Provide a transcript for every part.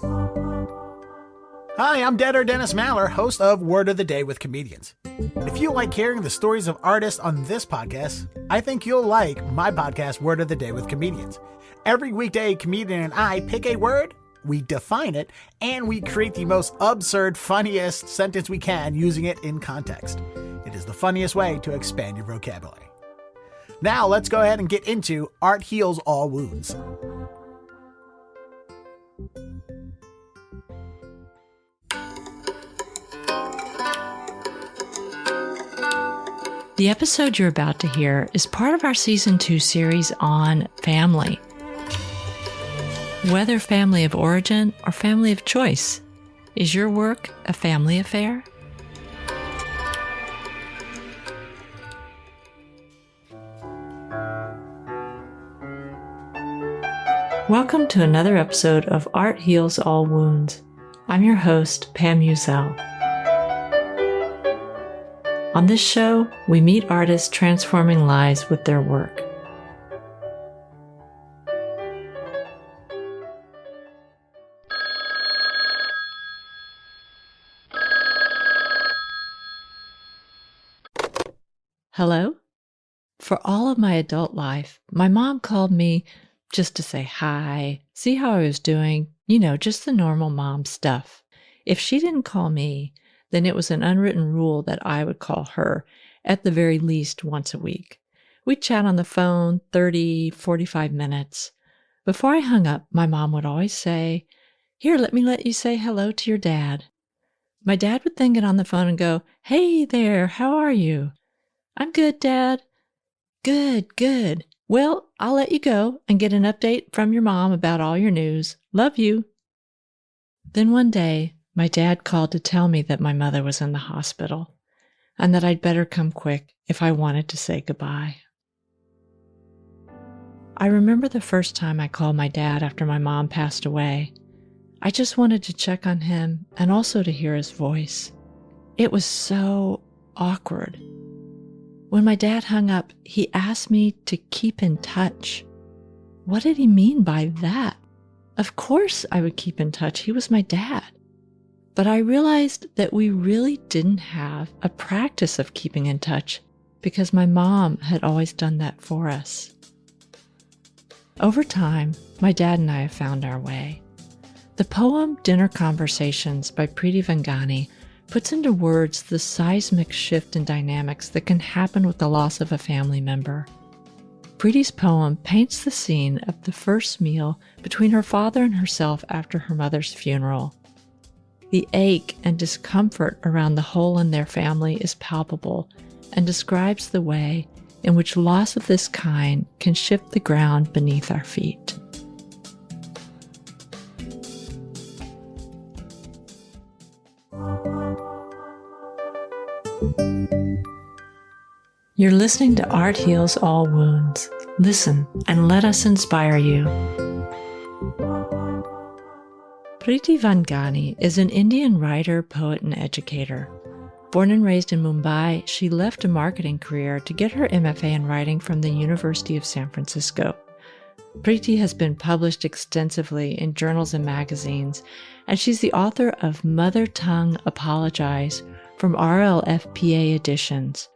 Hi, I'm Deader Dennis Maller, host of Word of the Day with Comedians. If you like hearing the stories of artists on this podcast, I think you'll like my podcast, Word of the Day with Comedians. Every weekday, a comedian and I pick a word, we define it, and we create the most absurd, funniest sentence we can using it in context. It is the funniest way to expand your vocabulary. Now, let's go ahead and get into Art Heals All Wounds. The episode you're about to hear is part of our Season 2 series on family. Whether family of origin or family of choice, is your work a family affair? Welcome to another episode of Art Heals All Wounds. I'm your host, Pam Uzel. On this show, we meet artists transforming lives with their work. Hello? For all of my adult life, my mom called me just to say hi, see how I was doing, just the normal mom stuff. If she didn't call me, then it was an unwritten rule that I would call her at the very least once a week. We'd chat on the phone 30, 45 minutes. Before I hung up, my mom would always say, "Here, let you say hello to your dad." My dad would then get on the phone and go, "Hey there, how are you?" "I'm good, Dad." "Good, good. Well, I'll let you go and get an update from your mom about all your news. Love you." Then one day, my dad called to tell me that my mother was in the hospital and that I'd better come quick if I wanted to say goodbye. I remember the first time I called my dad after my mom passed away. I just wanted to check on him and also to hear his voice. It was so awkward. When my dad hung up, he asked me to keep in touch. What did he mean by that? Of course I would keep in touch. He was my dad. But I realized that we really didn't have a practice of keeping in touch because my mom had always done that for us. Over time, my dad and I have found our way. The poem Dinner Conversations by Preeti Vangani puts into words the seismic shift in dynamics that can happen with the loss of a family member. Preeti's poem paints the scene of the first meal between her father and herself after her mother's funeral. The ache and discomfort around the hole in their family is palpable and describes the way in which loss of this kind can shift the ground beneath our feet. You're listening to Art Heals All Wounds. Listen and let us inspire you. Preeti Vangani is an Indian writer, poet, and educator. Born and raised in Mumbai, she left a marketing career to get her MFA in writing from the University of San Francisco. Preeti has been published extensively in journals and magazines, and she's the author of Mother Tongue Apologize from RLFPA editions.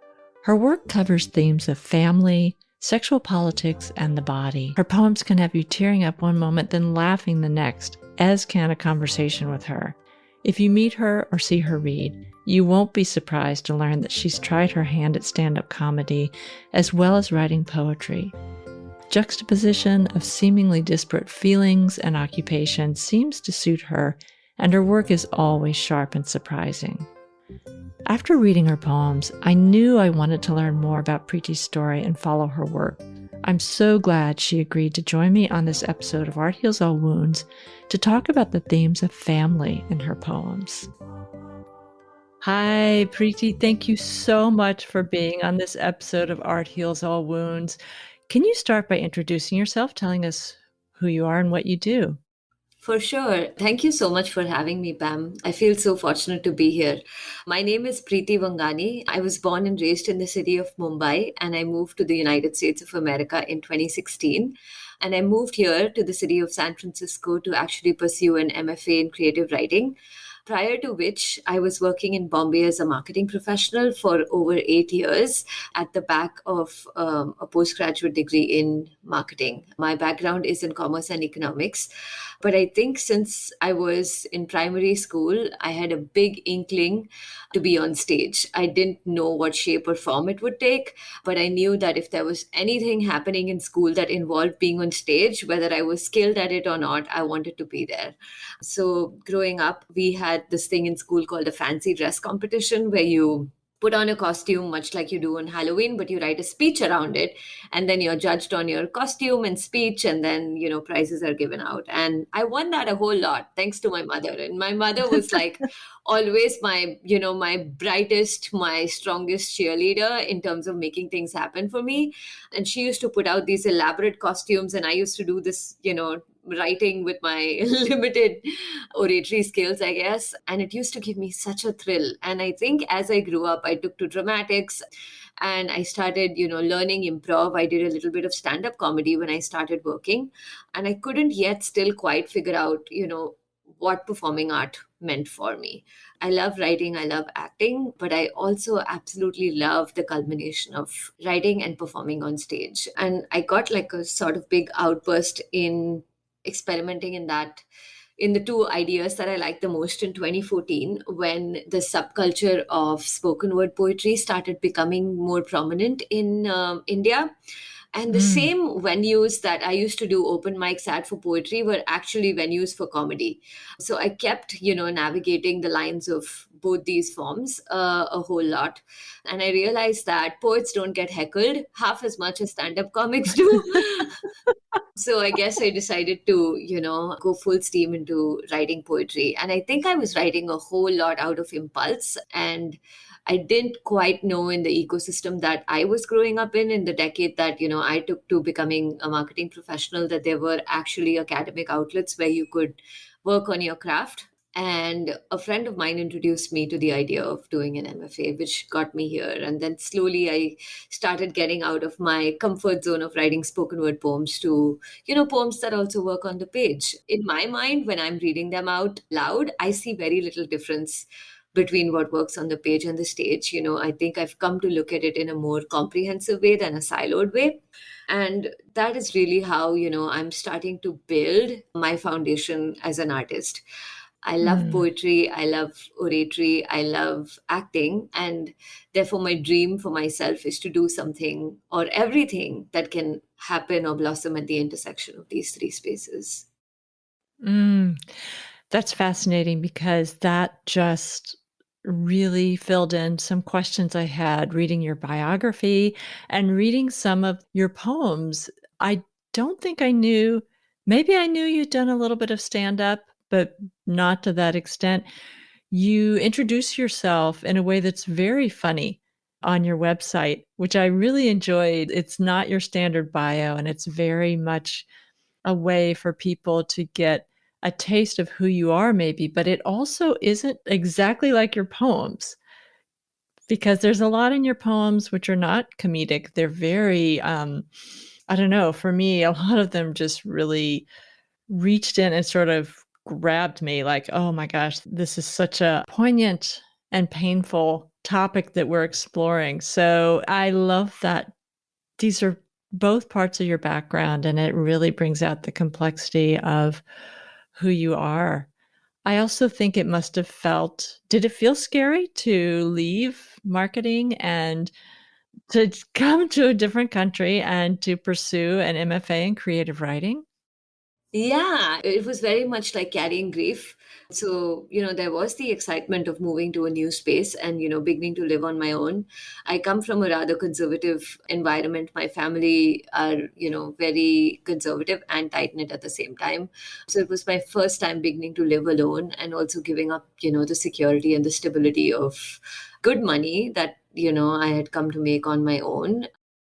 Her work covers themes of family, sexual politics, and the body. Her poems can have you tearing up one moment, then laughing the next, as can a conversation with her. If you meet her or see her read, you won't be surprised to learn that she's tried her hand at stand-up comedy as well as writing poetry. Juxtaposition of seemingly disparate feelings and occupations seems to suit her, and her work is always sharp and surprising. After reading her poems, I knew I wanted to learn more about Preeti's story and follow her work. I'm so glad she agreed to join me on this episode of Art Heals All Wounds to talk about the themes of family in her poems. Hi, Preeti. Thank you so much for being on this episode of Art Heals All Wounds. Can you start by introducing yourself, telling us who you are and what you do? For sure. Thank you so much for having me, Pam. I feel so fortunate to be here. My name is Preeti Vangani. I was born and raised in the city of Mumbai, and I moved to the United States of America in 2016. And I moved here to the city of San Francisco to actually pursue an MFA in creative writing. Prior to which, I was working in Bombay as a marketing professional for over 8 years at the back of a postgraduate degree in marketing. My background is in commerce and economics. But I think since I was in primary school, I had a big inkling to be on stage. I didn't know what shape or form it would take, but I knew that if there was anything happening in school that involved being on stage, whether I was skilled at it or not, I wanted to be there. So growing up, we had this thing in school called a fancy dress competition where you put on a costume much like you do on Halloween, but you write a speech around it. And then you're judged on your costume and speech, and then, prizes are given out. And I won that a whole lot thanks to my mother. And my mother was like always my brightest, my strongest cheerleader in terms of making things happen for me. And she used to put out these elaborate costumes, and I used to do this, writing with my limited oratory skills, I guess. And it used to give me such a thrill. And I think as I grew up, I took to dramatics and I started, learning improv. I did a little bit of stand up comedy when I started working. And I couldn't yet still quite figure out, what performing art meant for me. I love writing, I love acting, but I also absolutely love the culmination of writing and performing on stage. And I got like a sort of big outburst in experimenting in the two ideas that I liked the most in 2014 when the subculture of spoken word poetry started becoming more prominent in India. And the same venues that I used to do open mics at for poetry were actually venues for comedy. So I kept, navigating the lines of both these forms a whole lot. And I realized that poets don't get heckled half as much as stand up comics do. So I guess I decided to, go full steam into writing poetry. And I think I was writing a whole lot out of impulse. And I didn't quite know in the ecosystem that I was growing up in the decade that, I took to becoming a marketing professional, that there were actually academic outlets where you could work on your craft. And a friend of mine introduced me to the idea of doing an MFA, which got me here. And then slowly I started getting out of my comfort zone of writing spoken word poems to, poems that also work on the page. In my mind, when I'm reading them out loud, I see very little difference between what works on the page and the stage. I think I've come to look at it in a more comprehensive way than a siloed way. And that is really how, I'm starting to build my foundation as an artist. I love poetry, I love oratory, I love acting, and therefore my dream for myself is to do something or everything that can happen or blossom at the intersection of these three spaces. Mm, that's fascinating because that just really filled in some questions I had reading your biography and reading some of your poems. I don't think I knew, maybe I knew you'd done a little bit of stand up, but not to that extent. You introduce yourself in a way that's very funny on your website, which I really enjoyed. It's not your standard bio, and it's very much a way for people to get a taste of who you are, maybe, but it also isn't exactly like your poems because there's a lot in your poems which are not comedic. They're very, I don't know, for me, a lot of them just really reached in and sort of grabbed me like, oh my gosh, this is such a poignant and painful topic that we're exploring. So I love that these are both parts of your background, and it really brings out the complexity of who you are. I also think it must have felt, did it feel scary to leave marketing and to come to a different country and to pursue an MFA in creative writing? Yeah, it was very much like carrying grief. So, there was the excitement of moving to a new space and, beginning to live on my own. I come from a rather conservative environment. My family are, very conservative and tight knit at the same time. So it was my first time beginning to live alone and also giving up, the security and the stability of good money that, I had come to make on my own.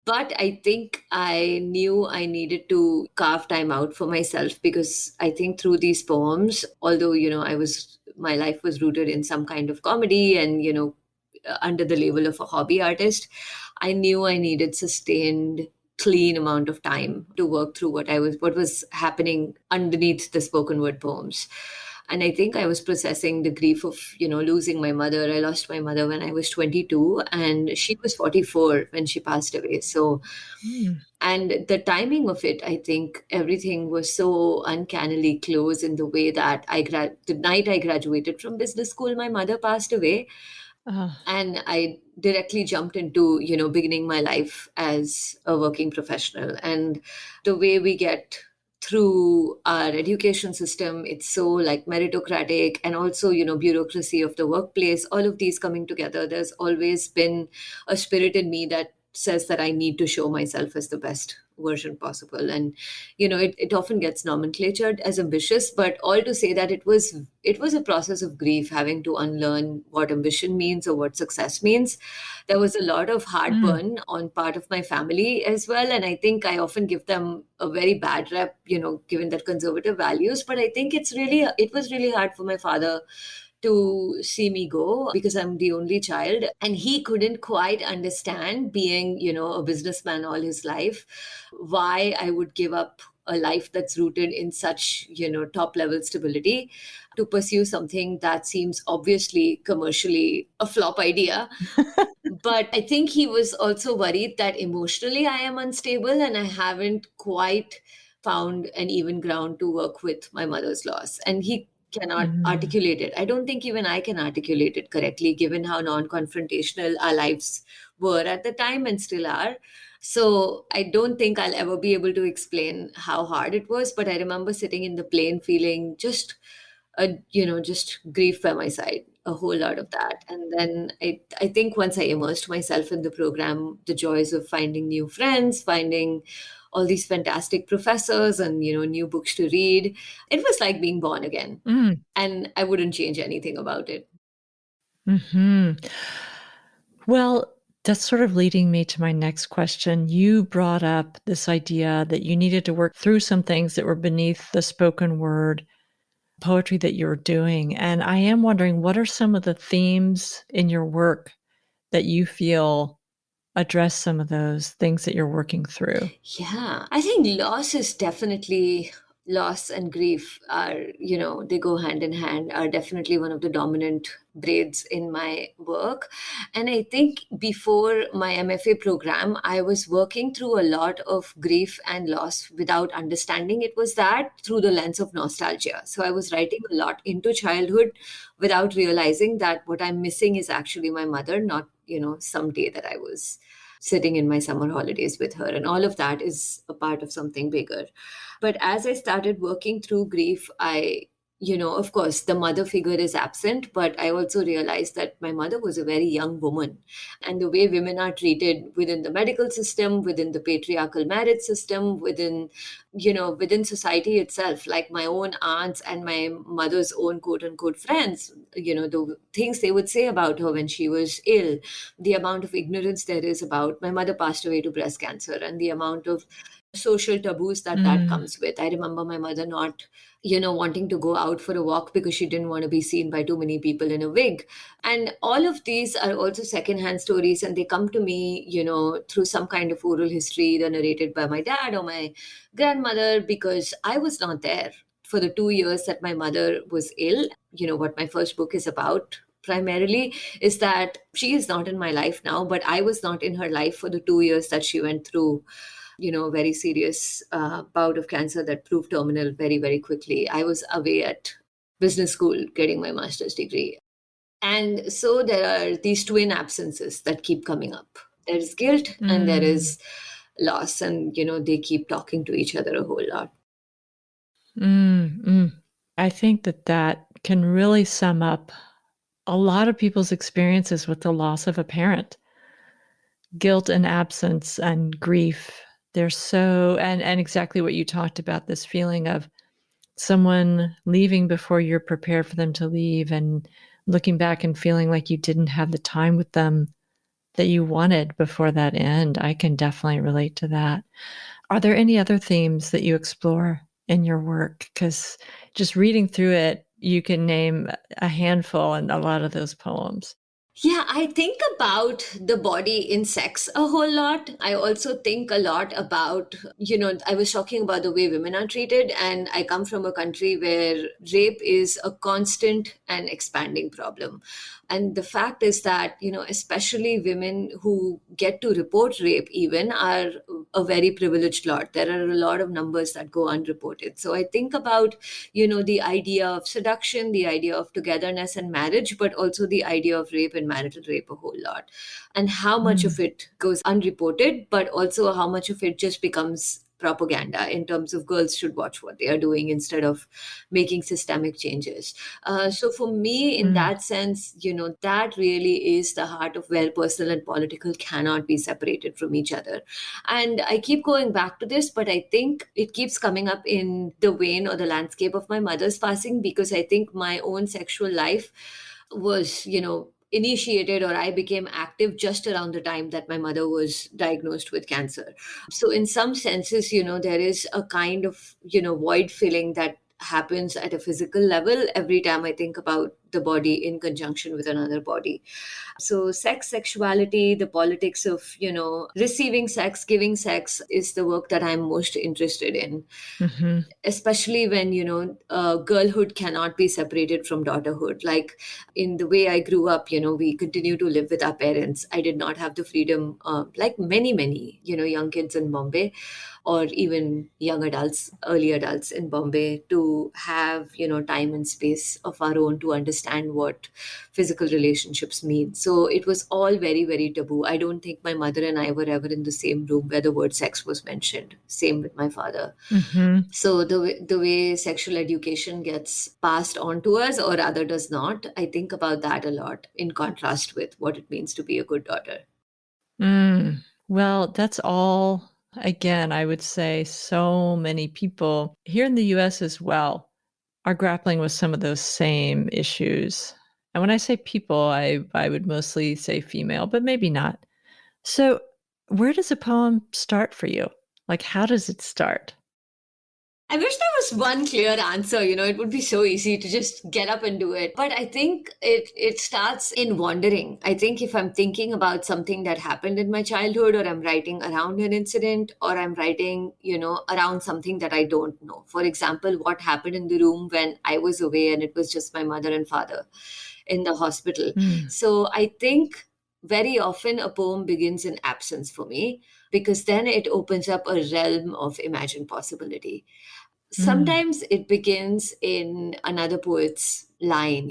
But I think I knew I needed to carve time out for myself because I think through these poems, although, my life was rooted in some kind of comedy and, under the label of a hobby artist, I knew I needed sustained clean amount of time to work through what was happening underneath the spoken word poems. And I think I was processing the grief of, losing my mother. I lost my mother when I was 22, and she was 44 when she passed away. So, Mm. and the timing of it, I think everything was so uncannily close in the way that the night I graduated from business school, my mother passed away, Oh. and I directly jumped into, beginning my life as a working professional. And the way we get through our education system, it's so like meritocratic, and also, bureaucracy of the workplace, all of these coming together. There's always been a spirit in me that says that I need to show myself as the best version possible. And it often gets nomenclatured as ambitious, but all to say that it was a process of grief, having to unlearn what ambition means or what success means. There was a lot of Mm. heartburn on part of my family as well, and I think I often give them a very bad rep, given that conservative values. But I think it was really hard for my father to see me go, because I'm the only child, and he couldn't quite understand, being, a businessman all his life, why I would give up a life that's rooted in such, top level stability, to pursue something that seems obviously commercially a flop idea. But I think he was also worried that emotionally I am unstable and I haven't quite found an even ground to work with my mother's loss. And he cannot Mm. articulate it. I don't think even I can articulate it correctly, given how non confrontational our lives were at the time and still are. So I don't think I'll ever be able to explain how hard it was. But I remember sitting in the plane feeling just grief by my side, a whole lot of that. And then I think once I immersed myself in the program, the joys of finding new friends, finding all these fantastic professors, and new books to read, it was like being born again. Mm. And I wouldn't change anything about it. Hmm. Well, that's sort of leading me to my next question. You brought up this idea that you needed to work through some things that were beneath the spoken word poetry that you're doing. And I am wondering, what are some of the themes in your work that you feel address some of those things that you're working through? Yeah, I think loss and grief are, they go hand in hand, are definitely one of the dominant braids in my work. And I think before my MFA program, I was working through a lot of grief and loss without understanding it was that, through the lens of nostalgia. So I was writing a lot into childhood without realizing that what I'm missing is actually my mother, not, some day that I was sitting in my summer holidays with her. And all of that is a part of something bigger. But as I started working through grief, of course, the mother figure is absent, but I also realized that my mother was a very young woman. And the way women are treated within the medical system, within the patriarchal marriage system, within society itself, like my own aunts and my mother's own quote unquote friends, the things they would say about her when she was ill, the amount of ignorance there is about, my mother passed away to breast cancer, and the amount of social taboos that Mm. comes with. I remember my mother not, wanting to go out for a walk because she didn't want to be seen by too many people in a wig. And all of these are also secondhand stories, and they come to me, through some kind of oral history, either narrated by my dad or my grandmother, because I was not there for the 2 years that my mother was ill. What my first book is about primarily is that she is not in my life now, but I was not in her life for the 2 years that she went through, a very serious bout of cancer that proved terminal very, very quickly. I was away at business school getting my master's degree. And so there are these twin absences that keep coming up. There is guilt and there Mm. is loss, and, they keep talking to each other a whole lot. Mm. Mm. I think that that can really sum up a lot of people's experiences with the loss of a parent. Guilt and absence and grief. They're so and exactly what you talked about, this feeling of someone leaving before you're prepared for them to leave, and looking back and feeling like you didn't have the time with them that you wanted before that end. I can definitely relate to that. Are there any other themes that you explore in your work? Because just reading through it, you can name a handful in a lot of those poems. Yeah, I think about the body in sex a whole lot. I also think a lot about, I was talking about the way women are treated, and I come from a country where rape is a constant and expanding problem. And the fact is that, especially women who get to report rape even are a very privileged lot. There are a lot of numbers that go unreported. So I think about, the idea of seduction, the idea of togetherness and marriage, but also the idea of rape and marital rape a whole lot. And how much of Mm. it goes unreported, but also how much of it just becomes propaganda in terms of girls should watch what they are doing instead of making systemic changes. So for me, in Mm. that sense, that really is the heart of where personal and political cannot be separated from each other. And I keep going back to this, but I think it keeps coming up in the vein or the landscape of my mother's passing, because I think my own sexual life was, initiated, or I became active just around the time that my mother was diagnosed with cancer. So in some senses, there is a kind of, void filling that happens at a physical level every time I think about the body in conjunction with another body. So sex, sexuality, the politics of, receiving sex, giving sex is the work that I'm most interested in, Hmm. especially when, girlhood cannot be separated from daughterhood. Like in the way I grew up, we continue to live with our parents. I did not have the freedom, like many, young kids in Bombay, or even young adults, early adults in Bombay, to have, time and space of our own to understand what physical relationships mean. So it was all very, very taboo. I don't think my mother and I were ever in the same room where the word sex was mentioned. Same with my father. Hmm. So the way sexual education gets passed on to us, or rather does not, I think about that a lot in contrast with what it means to be a good daughter. Mm. Well, that's all, again, I would say so many people here in the US as well are grappling with some of those same issues. And when I say people, I would mostly say female, but maybe not. So, where does a poem start for you? Like, how does it start? I wish there was one clear answer. It would be so easy to just get up and do it. But I think it starts in wandering. I think if I'm thinking about something that happened in my childhood, or I'm writing around an incident, or I'm writing, around something that I don't know. For example, what happened in the room when I was away and it was just my mother and father in the hospital. Mm. So I think very often a poem begins in absence for me, because then it opens up a realm of imagined possibility. Mm. Sometimes it begins in another poet's line.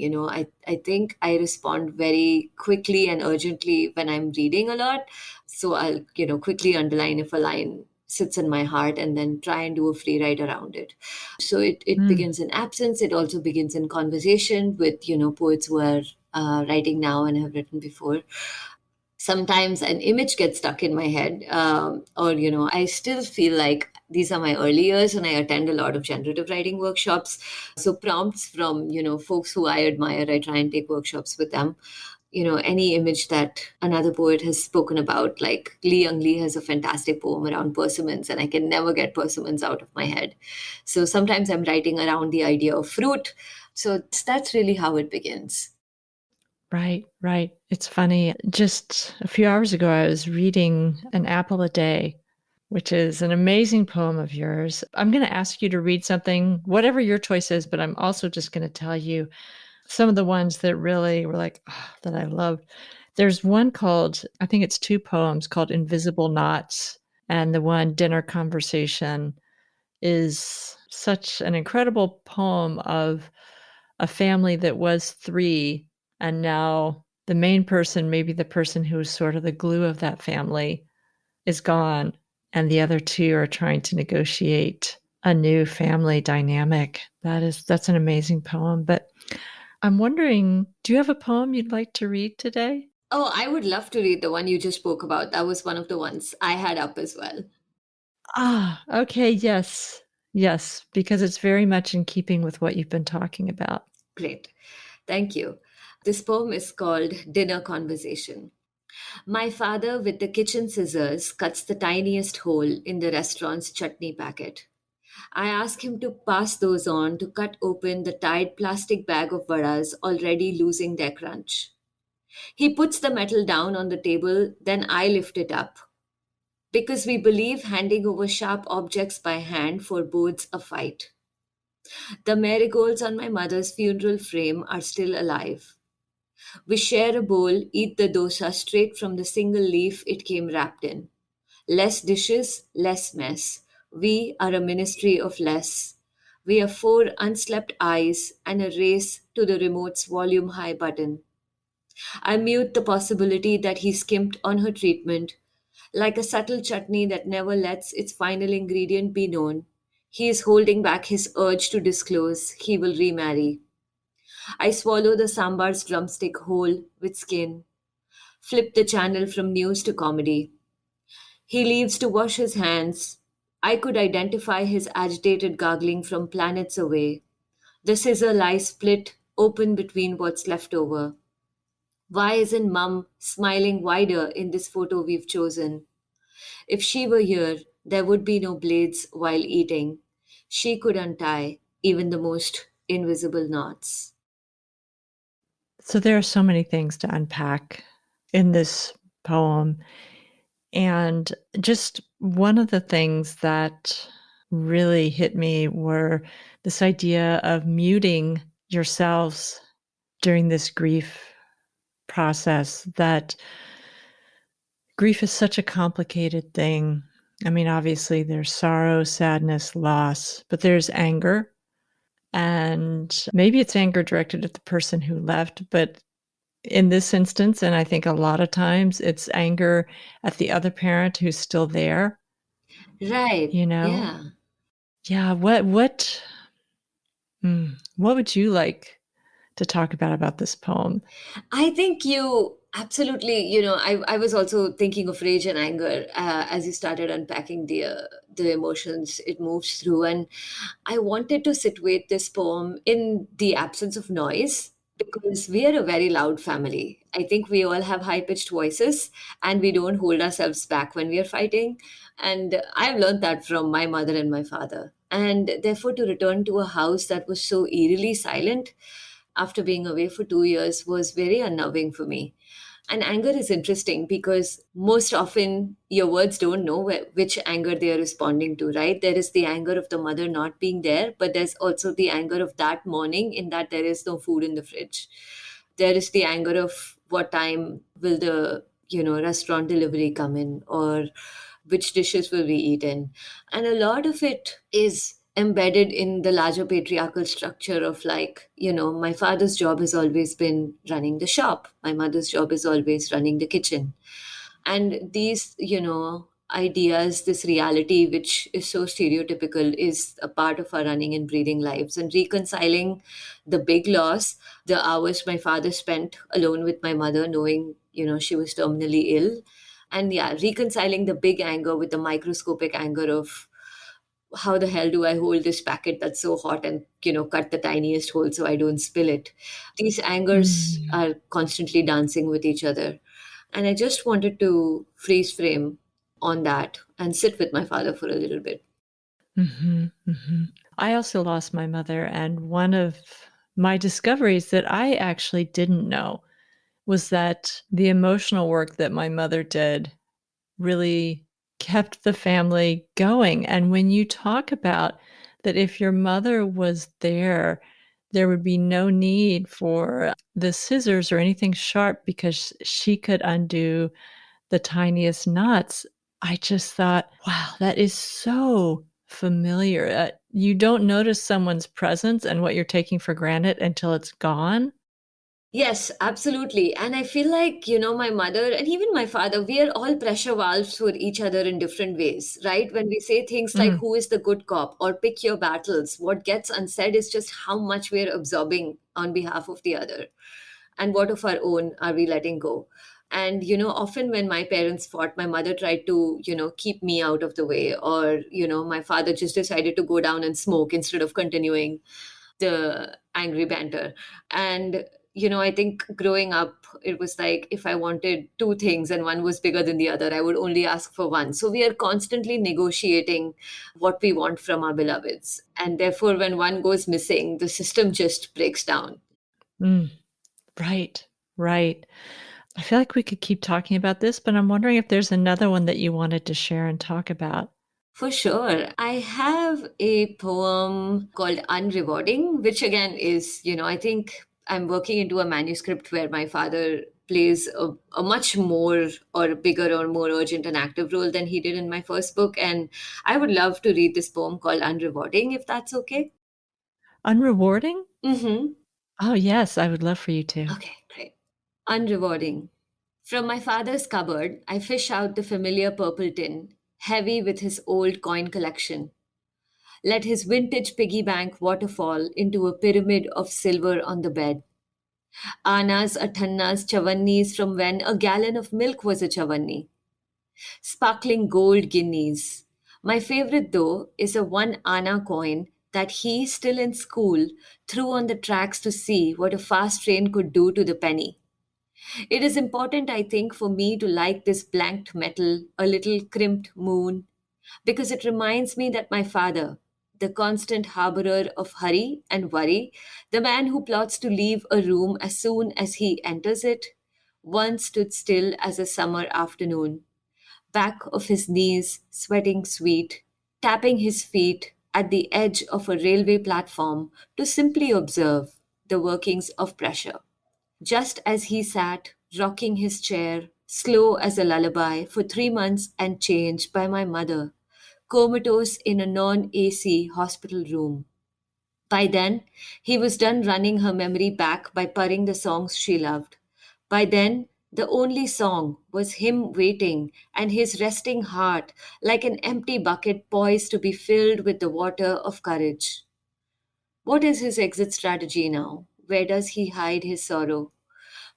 I think I respond very quickly and urgently when I'm reading a lot. So I'll, quickly underline if a line sits in my heart, and then try and do a free write around it. So it Mm. begins in absence. It also begins in conversation with, poets who are writing now and have written before. Sometimes an image gets stuck in my head, or I still feel like these are my early years and I attend a lot of generative writing workshops. So prompts from, folks who I admire, I try and take workshops with them. Any image that another poet has spoken about, like Li Young Lee has a fantastic poem around persimmons, and I can never get persimmons out of my head. So sometimes I'm writing around the idea of fruit. So that's really how it begins. Right, right. It's funny. Just a few hours ago, I was reading An Apple a Day, which is an amazing poem of yours. I'm going to ask you to read something, whatever your choice is, but I'm also just going to tell you some of the ones that really were like, "Ah," that I loved. There's one called, I think it's two poems called Invisible Knots. And the one, Dinner Conversation, is such an incredible poem of a family that was three. And now the main person, maybe the person who was sort of the glue of that family, is gone. And the other two are trying to negotiate a new family dynamic. That's an amazing poem. But I'm wondering, do you have a poem you'd like to read today? Oh, I would love to read the one you just spoke about. That was one of the ones I had up as well. Ah, okay, yes. Yes, because it's very much in keeping with what you've been talking about. Great. Thank you. This poem is called Dinner Conversation. My father, with the kitchen scissors, cuts the tiniest hole in the restaurant's chutney packet. I ask him to pass those on to cut open the tied plastic bag of vadas already losing their crunch. He puts the metal down on the table, then I lift it up. Because we believe handing over sharp objects by hand forebodes a fight. The marigolds on my mother's funeral frame are still alive. We share a bowl, eat the dosa straight from the single leaf it came wrapped in. Less dishes, less mess. We are a ministry of less. We have four unslept eyes and a race to the remote's volume high button. I mute the possibility that he skimped on her treatment. Like a subtle chutney that never lets its final ingredient be known, he is holding back his urge to disclose he will remarry. I swallow the sambar's drumstick whole with skin, flip the channel from news to comedy. He leaves to wash his hands. I could identify his agitated gargling from planets away. The scissor lies split open between what's left over. Why isn't Mum smiling wider in this photo we've chosen? If she were here, there would be no blades while eating. She could untie even the most invisible knots. So there are so many things to unpack in this poem. And just one of the things that really hit me were this idea of muting yourselves during this grief process, that grief is such a complicated thing. I mean, obviously there's sorrow, sadness, loss, but there's anger. And maybe it's anger directed at the person who left, but in this instance, and I think a lot of times, it's anger at the other parent who's still there, Right. you know? Yeah. Yeah, what would you like to talk about this poem? I think you absolutely, I was also thinking of rage and anger as you started unpacking the emotions it moves through. And I wanted to situate this poem in the absence of noise because we are a very loud family. I think we all have high pitched voices and we don't hold ourselves back when we are fighting. And I've learned that from my mother and my father. And therefore, to return to a house that was so eerily silent after being away for 2 years was very unnerving for me. And anger is interesting because most often your words don't know which anger they are responding to, right? There is the anger of the mother not being there, but there's also the anger of that morning in that there is no food in the fridge. There is the anger of what time will the restaurant delivery come in, or which dishes will be eaten. And a lot of it is embedded in the larger patriarchal structure of, like, my father's job has always been running the shop, my mother's job is always running the kitchen. And these ideas, this reality which is so stereotypical, is a part of our running and breathing lives. And reconciling the big loss, the hours my father spent alone with my mother knowing she was terminally ill, and yeah, reconciling the big anger with the microscopic anger of how the hell do I hold this packet that's so hot and cut the tiniest hole so I don't spill it. These angers Mm. are constantly dancing with each other. And I just wanted to freeze frame on that and sit with my father for a little bit. Mhm, mhm. I also lost my mother, and one of my discoveries that I actually didn't know was that the emotional work that my mother did really kept the family going. And when you talk about that, if your mother was there, there would be no need for the scissors or anything sharp because she could undo the tiniest knots. I just thought, wow, that is so familiar. You don't notice someone's presence and what you're taking for granted until it's gone. Yes, absolutely. And I feel like, my mother and even my father, we are all pressure valves for each other in different ways, right? When we say things like, Mm, who is the good cop or pick your battles, what gets unsaid is just how much we're absorbing on behalf of the other. And what of our own are we letting go? And, often when my parents fought, my mother tried to, keep me out of the way, or, my father just decided to go down and smoke instead of continuing the angry banter. And I think growing up, it was like if I wanted two things and one was bigger than the other, I would only ask for one. So we are constantly negotiating what we want from our beloveds. And therefore, when one goes missing, the system just breaks down. mm, right. Right. I feel like we could keep talking about this, but I'm wondering if there's another one that you wanted to share and talk about. For sure. I have a poem called Unrewarding, which again is, I think I'm working into a manuscript where my father plays a much more or bigger or more urgent and active role than he did in my first book. And I would love to read this poem called Unrewarding, if that's okay. Unrewarding? Mm-hmm. Oh, yes, I would love for you to. Okay, great. Unrewarding. From my father's cupboard, I fish out the familiar purple tin, heavy with his old coin collection. Let his vintage piggy bank waterfall into a pyramid of silver on the bed. Anas, athannas, chavannis from when a gallon of milk was a chavanni. Sparkling gold guineas. My favorite, though, is a 1 Anna coin that he, still in school, threw on the tracks to see what a fast train could do to the penny. It is important, I think, for me to like this blanked metal, a little crimped moon, because it reminds me that my father, the constant harborer of hurry and worry, the man who plots to leave a room as soon as he enters it, once stood still as a summer afternoon, back of his knees, sweating sweet, tapping his feet at the edge of a railway platform to simply observe the workings of pressure. Just as he sat, rocking his chair, slow as a lullaby, for 3 months and change by my mother, comatose in a non AC hospital room. By then, he was done running her memory back by purring the songs she loved. By then, the only song was him waiting and his resting heart like an empty bucket poised to be filled with the water of courage. What is his exit strategy now? Where does he hide his sorrow?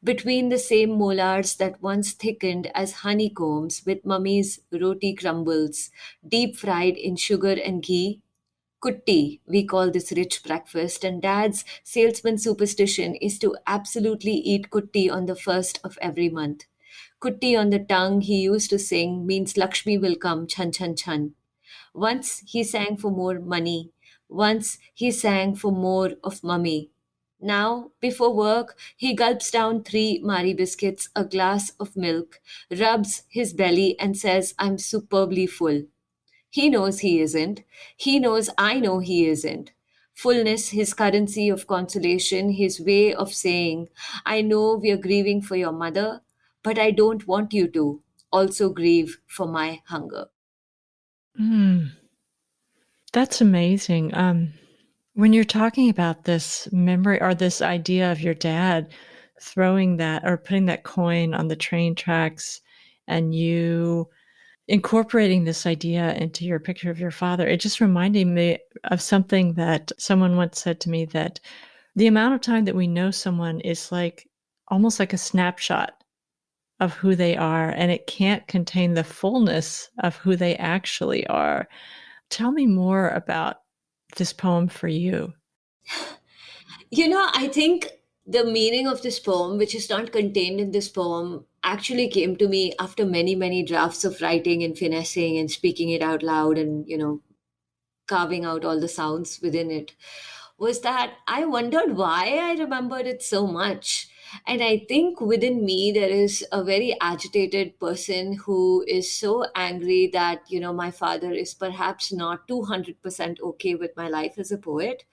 Between the same molars that once thickened as honeycombs with mummy's roti crumbles, deep fried in sugar and ghee. Kutti, we call this rich breakfast, and dad's salesman superstition is to absolutely eat kutti on the first of every month. Kutti on the tongue he used to sing means Lakshmi will come, chan chan chan. Once he sang for more money. Once he sang for more of mummy. Now, before work, he gulps down 3 Mari biscuits, a glass of milk, rubs his belly, and says, I'm superbly full. He knows he isn't. He knows I know he isn't. Fullness, his currency of consolation, his way of saying, I know we are grieving for your mother, but I don't want you to also grieve for my hunger. Mm, that's amazing. When you're talking about this memory or this idea of your dad throwing that or putting that coin on the train tracks and you incorporating this idea into your picture of your father, it just reminded me of something that someone once said to me, that the amount of time that we know someone is like almost like a snapshot of who they are, and it can't contain the fullness of who they actually are. Tell me more about this poem for you. I think the meaning of this poem, which is not contained in this poem, actually came to me after many, many drafts of writing and finessing and speaking it out loud and, carving out all the sounds within it, was that I wondered why I remembered it so much. And I think within me, there is a very agitated person who is so angry that, my father is perhaps not 200% okay with my life as a poet.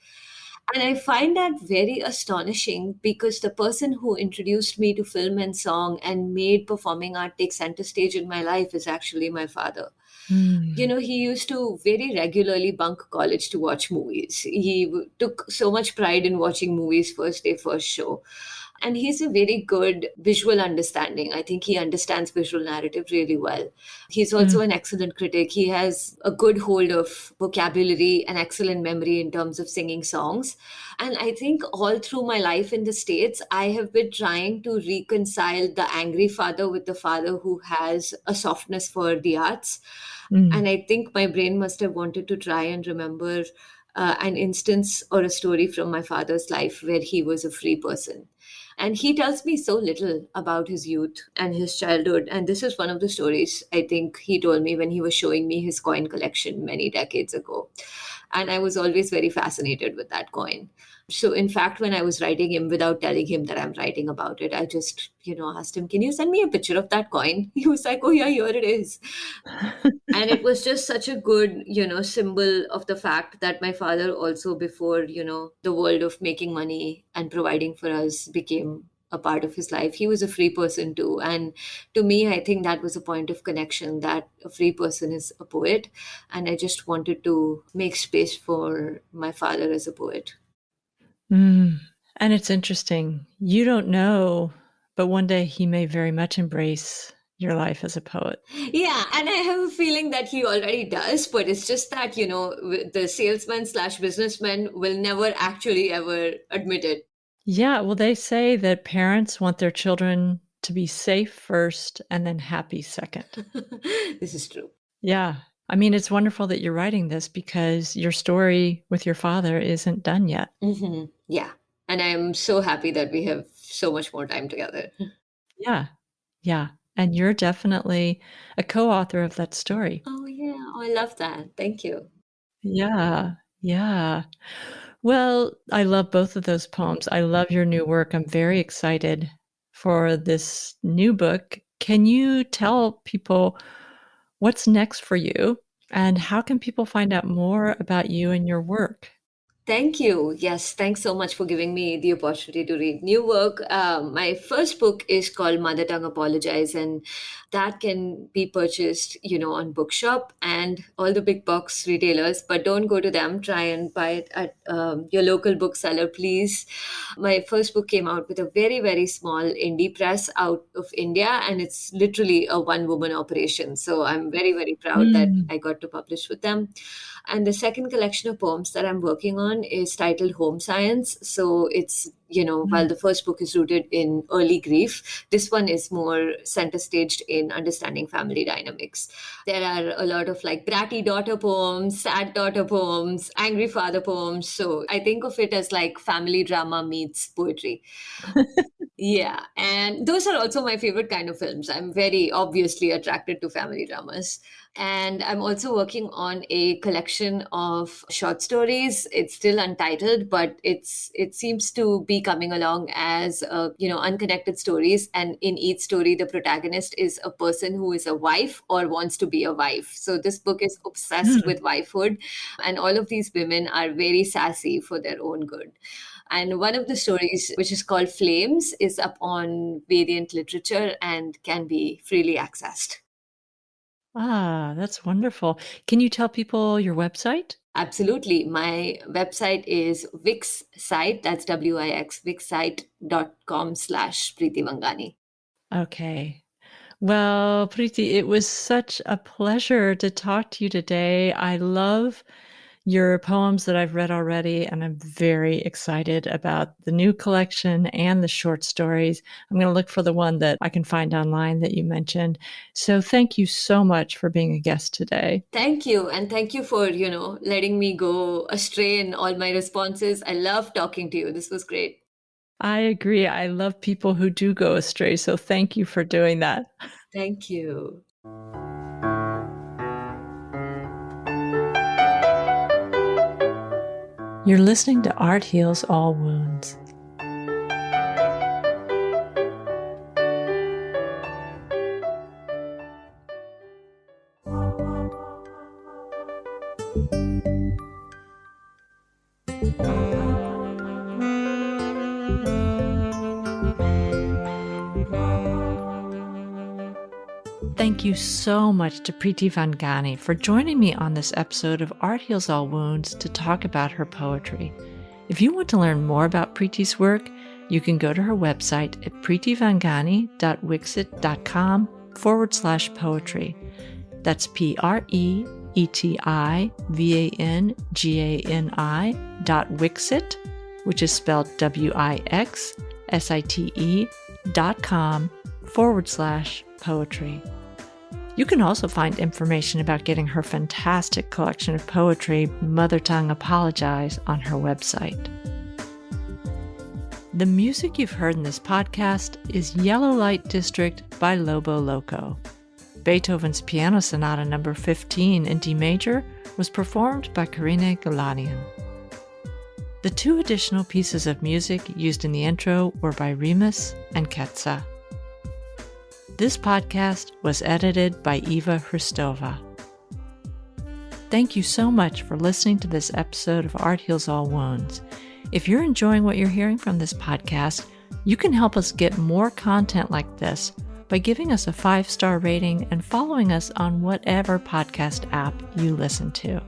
And I find that very astonishing because the person who introduced me to film and song and made performing art take center stage in my life is actually my father. Mm. He used to very regularly bunk college to watch movies. He took so much pride in watching movies first day, first show. And he's a very good visual understanding. I think he understands visual narrative really well. He's also Mm. an excellent critic. He has a good hold of vocabulary and excellent memory in terms of singing songs. And I think all through my life in the States, I have been trying to reconcile the angry father with the father who has a softness for the arts. Mm. And I think my brain must have wanted to try and remember an instance or a story from my father's life where he was a free person. And he tells me so little about his youth and his childhood. And this is one of the stories I think he told me when he was showing me his coin collection many decades ago. And I was always very fascinated with that coin. So in fact, when I was writing him without telling him that I'm writing about it, I just, asked him, can you send me a picture of that coin? He was like, oh yeah, here it is. And it was just such a good, symbol of the fact that my father also, before, the world of making money and providing for us became a part of his life, he was a free person too. And to me, I think that was a point of connection, that a free person is a poet. And I just wanted to make space for my father as a poet. Mm. And it's interesting. You don't know, but one day he may very much embrace your life as a poet. Yeah, and I have a feeling that he already does, but it's just that, the salesman/businessman will never actually ever admit it. Yeah, well, they say that parents want their children to be safe first and then happy second. This is true. Yeah. I mean, it's wonderful that you're writing this because your story with your father isn't done yet. Yeah. And I'm so happy that we have so much more time together. Yeah. Yeah. And you're definitely a co-author of that story. Oh, yeah. Oh, I love that. Thank you. Yeah. Yeah. Well, I love both of those poems. I love your new work. I'm very excited for this new book. Can you tell people what's next for you and how can people find out more about you and your work? Thank you. Yes, thanks so much for giving me the opportunity to read new work. My first book is called Mother Tongue Apologize, and that can be purchased, on Bookshop and all the big box retailers. But don't go to them. Try and buy it at your local bookseller, please. My first book came out with a very, very small indie press out of India, and it's literally a one-woman operation. So I'm very, very proud that Mm. I got to publish with them. And the second collection of poems that I'm working on is titled Home Science. So it's, while the first book is rooted in early grief, this one is more center staged in understanding family dynamics. There are a lot of like bratty daughter poems, sad daughter poems, angry father poems. So I think of it as like family drama meets poetry. Yeah, and those are also my favorite kind of films. I'm very obviously attracted to family dramas. And I'm also working on a collection of short stories. It's still untitled, but it seems to be coming along as unconnected stories. And in each story, the protagonist is a person who is a wife or wants to be a wife. So this book is obsessed Mm. with wifehood, and all of these women are very sassy for their own good. And one of the stories, which is called Flames, is up on Variant Literature and can be freely accessed. Ah, that's wonderful. Can you tell people your website? Absolutely. My website is Wix site, that's Wix, wixsite.com/Preeti Vangani. Okay. Well, Preeti, it was such a pleasure to talk to you today. I love your poems that I've read already, and I'm very excited about the new collection and the short stories. I'm going to look for the one that I can find online that you mentioned. So thank you so much for being a guest today. Thank you. And thank you for, letting me go astray in all my responses. I love talking to you. This was great. I agree. I love people who do go astray. So thank you for doing that. Thank you. You're listening to Art Heals All Wounds. Thank you so much to Preeti Vangani for joining me on this episode of Art Heals All Wounds to talk about her poetry. If you want to learn more about Preeti's work, you can go to her website at preetivangani.wixit.com/poetry. That's PreeTivangani.wixit, which is spelled WIXSITE.com/poetry. You can also find information about getting her fantastic collection of poetry, Mother Tongue Apologize, on her website. The music you've heard in this podcast is Yellow Light District by Lobo Loco. Beethoven's Piano Sonata No. 15 in D major was performed by Karina Galanian. The 2 additional pieces of music used in the intro were by Remus and Ketsa. This podcast was edited by Eva Hristova. Thank you so much for listening to this episode of Art Heals All Wounds. If you're enjoying what you're hearing from this podcast, you can help us get more content like this by giving us a 5-star rating and following us on whatever podcast app you listen to.